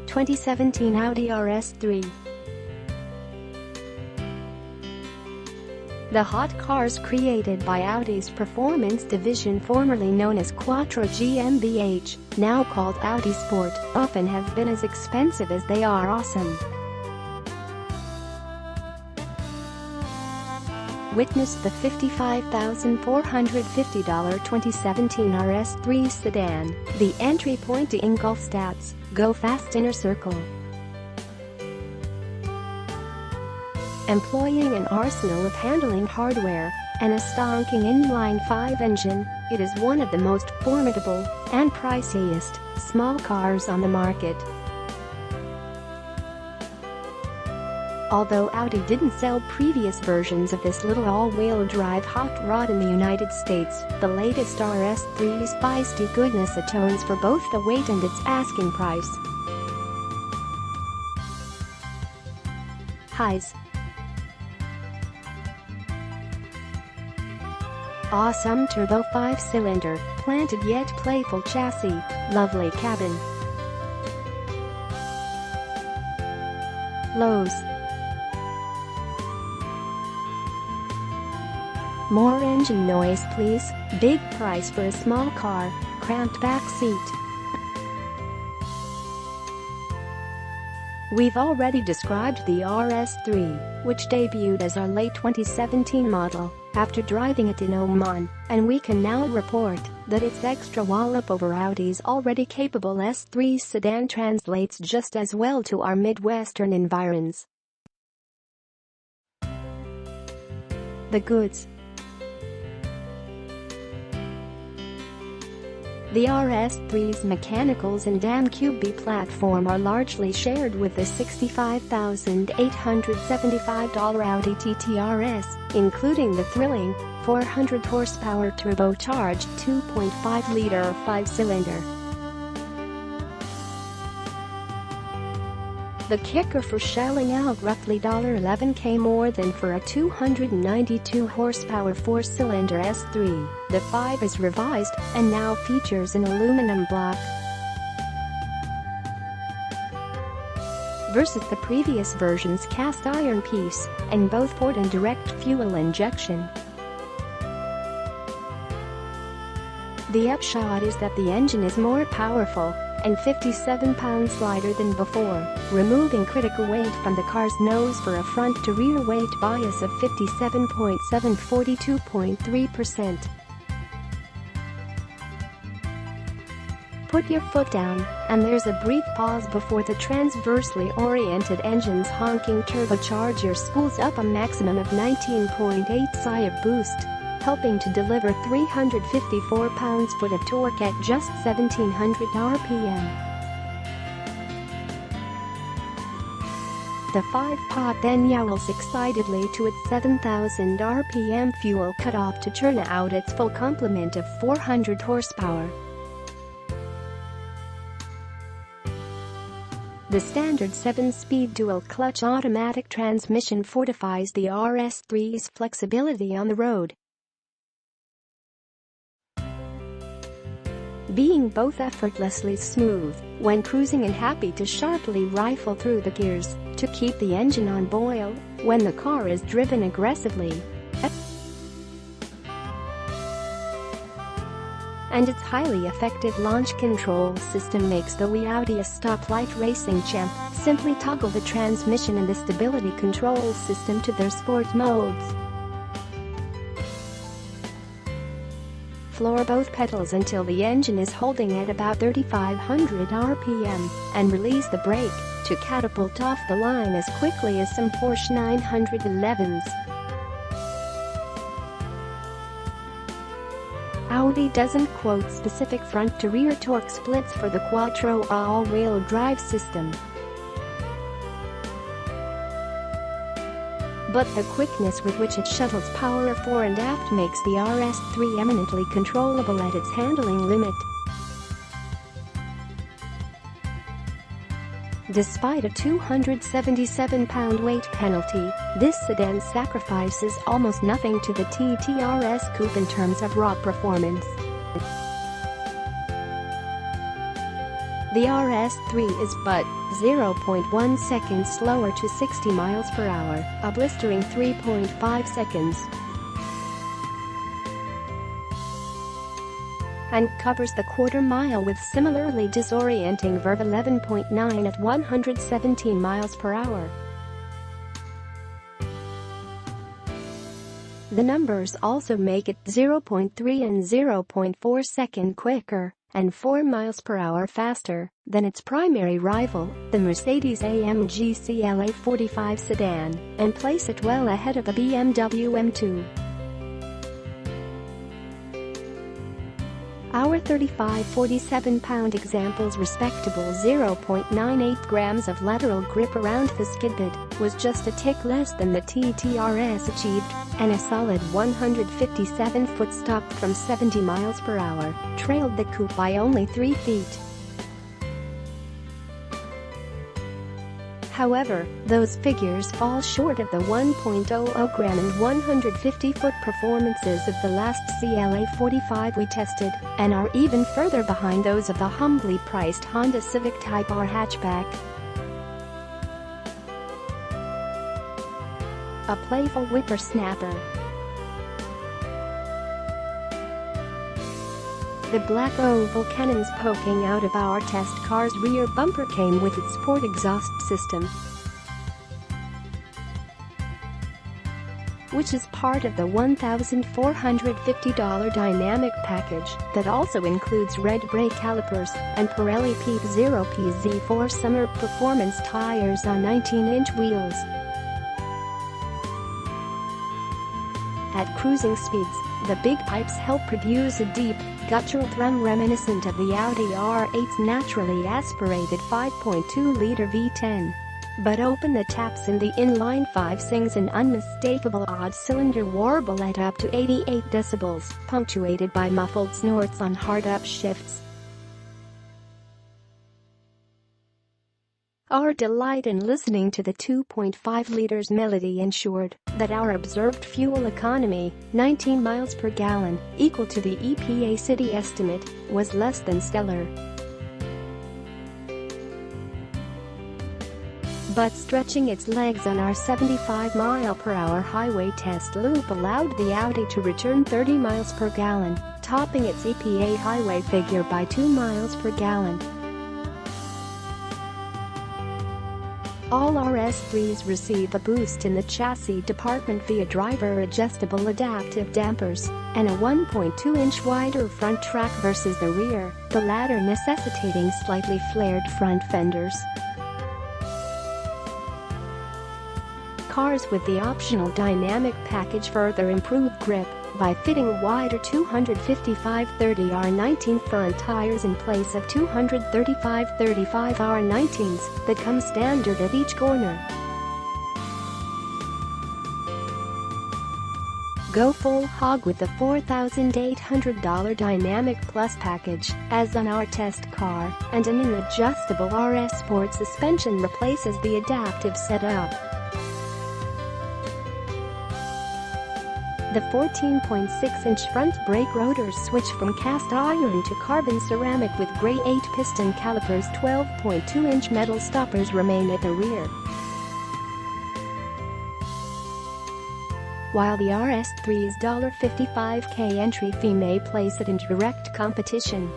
2017 Audi RS3. The hot cars created by Audi's performance division, formerly known as Quattro GmbH, now called Audi Sport, often have been as expensive as they are awesome. Witness the $55,450 2017 RS3 sedan, the entry point to Ingolstadt's Go Fast inner circle. Employing an arsenal of handling hardware and a stonking inline-five engine, it is one of the most formidable and priciest small cars on the market. Although Audi didn't sell previous versions of this little all-wheel drive hot rod in the United States, the latest RS3's feisty goodness atones for both the weight and its asking price. Highs. Awesome turbo 5-cylinder, planted yet playful chassis, lovely cabin. Lows. More engine noise please, big price for a small car, cramped back seat. We've already described the RS3, which debuted as our late 2017 model, after driving it in Oman, and we can now report that its extra wallop over Audi's already capable S3 sedan translates just as well to our Midwestern environs. The goods. The RS3's mechanicals and MQB platform are largely shared with the $65,875 Audi TT RS, including the thrilling 400 horsepower turbocharged 2.5-liter 5-cylinder. The kicker for shelling out roughly $11K more than for a 292 horsepower 4-cylinder S3, the 5 is revised and now features an aluminum block. Versus the previous version's cast iron piece, and both port and direct fuel injection. The upshot is that the engine is more powerful and 57 pounds lighter than before, removing critical weight from the car's nose for a front-to-rear weight bias of 57.7 42.3%. Put your foot down, and there's a brief pause before the transversely oriented engine's honking turbocharger spools up a maximum of 19.8 psi of boost, helping to deliver 354 pounds-foot of torque at just 1700 RPM. The 5-pot then yowls excitedly to its 7000 RPM fuel cutoff to churn out its full complement of 400 horsepower. The standard 7-speed dual-clutch automatic transmission fortifies the RS3's flexibility on the road, being both effortlessly smooth when cruising and happy to sharply rifle through the gears to keep the engine on boil when the car is driven aggressively. And its highly effective launch control system makes the wee Audi a stoplight racing champ. Simply toggle the transmission and the stability control system to their sport modes. Floor both pedals until the engine is holding at about 3500 RPM, and release the brake to catapult off the line as quickly as some Porsche 911s. Audi doesn't quote specific front-to-rear torque splits for the Quattro all-wheel drive system, but the quickness with which it shuttles power fore and aft makes the RS3 eminently controllable at its handling limit. Despite a 277-pound weight penalty, this sedan sacrifices almost nothing to the TT RS coupe in terms of raw performance. the RS3 is but 0.1 seconds slower to 60 miles per hour, a blistering 3.5 seconds, and covers the quarter mile with similarly disorienting Verve 11.9 at 117 miles per hour. The numbers also make it 0.3 and 0.4 second quicker and 4 miles per hour faster than its primary rival, the Mercedes-AMG CLA 45 sedan, and place it well ahead of the BMW M2. Our 35-47-pound example's respectable 0.98 grams of lateral grip around the skid bit was just a tick less than the TTRS achieved, and a solid 157 foot stopped from 70 miles per hour, trailed the coupe by only 3 feet. However, those figures fall short of the 1.00 gram and 150-foot performances of the last CLA 45 we tested, and are even further behind those of the humbly priced Honda Civic Type R hatchback. A playful whippersnapper. The black oval cannons poking out of our test car's rear bumper came with its sport exhaust system, which is part of the $1,450 dynamic package that also includes red brake calipers and Pirelli Peep 0PZ4 summer performance tires on 19-inch wheels. At cruising speeds, the big pipes help produce a deep, guttural thrum reminiscent of the Audi R8's naturally aspirated 5.2-liter V10. But open the taps and the inline-five sings an unmistakable odd-cylinder warble at up to 88 decibels, punctuated by muffled snorts on hard upshifts. Our delight in listening to the 2.5 liters melody ensured that our observed fuel economy, 19 miles per gallon, equal to the EPA city estimate, was less than stellar. But stretching its legs on our 75-mile-per-hour highway test loop allowed the Audi to return 30 miles per gallon, topping its EPA highway figure by 2 miles per gallon. All RS3s receive a boost in the chassis department via driver-adjustable adaptive dampers and a 1.2-inch wider front track versus the rear, the latter necessitating slightly flared front fenders. Cars with the optional dynamic package further improve grip by fitting wider 255/30 R19 front tires in place of 235/35 R19s that come standard at each corner. Go full hog with the $4,800 Dynamic Plus package, as on our test car, and an adjustable RS Sport suspension replaces the adaptive setup. The 14.6-inch front brake rotors switch from cast iron to carbon ceramic with gray 8-piston calipers. 12.2-inch metal stoppers remain at the rear. While the RS3's $55K entry fee may place it in direct competition